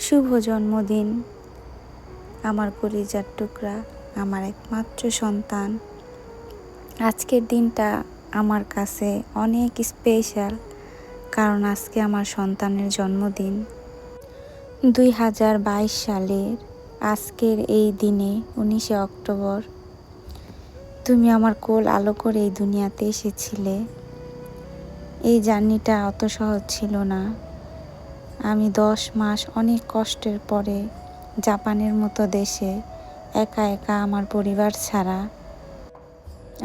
শুভ জন্মদিন আমার কলিজার টুকরা, আমার একমাত্র সন্তান। আজকের দিনটা আমার কাছে অনেক স্পেশাল, কারণ আজকে আমার সন্তানের জন্মদিন। 2022 সালের আজকের এই দিনে 19শে অক্টোবর তুমি আমার কোল আলো করে এই দুনিয়াতে এসেছিলে। এই জার্নিটা অত সহজ ছিল না। আমি 10 মাস অনেক কষ্টের পরে জাপানের মতো দেশে একা একা আমার পরিবার ছাড়া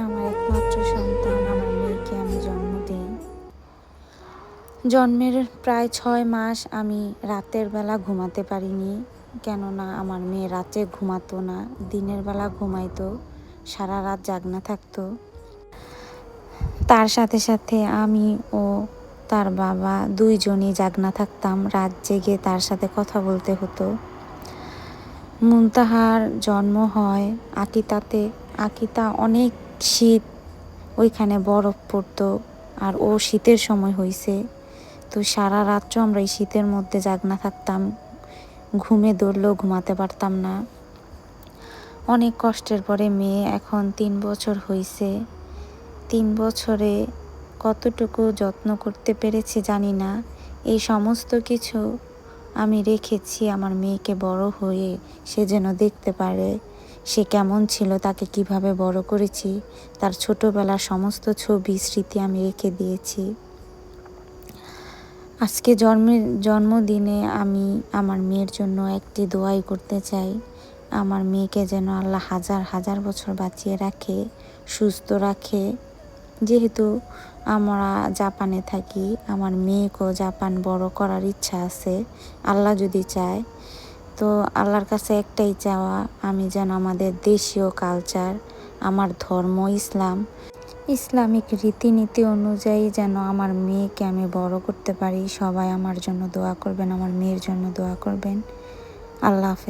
আমার একমাত্র সন্তান আমার মেয়েকে আমি জন্ম দিই। জন্মের প্রায় 6 মাস আমি রাতের বেলা ঘুমাতে পারিনি, কেননা আমার মেয়ে রাতে ঘুমাতো না, দিনের বেলা ঘুমাইতো, সারা রাত জাগনা থাকতো। তার সাথে সাথে আমি ও তার বাবা দুইজনই জাগনা থাকতাম, রাত জেগে তার সাথে কথা বলতে হতো। মুনতাহার জন্ম হয় আকিতাতে। আকিতা অনেক শীত, ওইখানে বরফ পড়তো, আর ও শীতের সময় হয়েছে। তো সারা রাত্র আমরা এই শীতের মধ্যে জাগনা থাকতাম, ঘুমে ধরলেও ঘুমাতে পারতাম না। অনেক কষ্টের পরে মেয়ে এখন 3 বছর হয়েছে। 3 বছরে কতটুকু যত্ন করতে পেরেছি জানি না। এই সমস্ত কিছু আমি রেখেছি আমার মেয়েকে বড় হয়ে সে যেন দেখতে পারে সে কেমন ছিল, তাকে কিভাবে বড় করেছি, তার ছোটবেলার সমস্ত ছবি স্মৃতি আমি রেখে দিয়েছি। আজকে জন্মদিনে আমি আমার মেয়ের জন্য একটি দোয়াই করতে চাই। আমার মেয়েকে যেন আল্লাহ হাজার হাজার বছর বাঁচিয়ে রাখে, সুস্থ রাখে। যেহেতু আমরা জাপানে থাকি, আমার মেয়েকেও জাপান বড় করার ইচ্ছা আছে, আল্লাহ যদি চায়। তো আল্লাহর কাছে একটাই চাওয়া, আমি যেন আমাদের দেশীয় কালচার, আমার ধর্ম ইসলামিক রীতিনীতি অনুযায়ী যেন আমার মেয়েকে আমি বড় করতে পারি। সবাই আমার জন্য দোয়া করবেন, আমার মেয়ের জন্য দোয়া করবেন। আল্লাহ হাফেজ।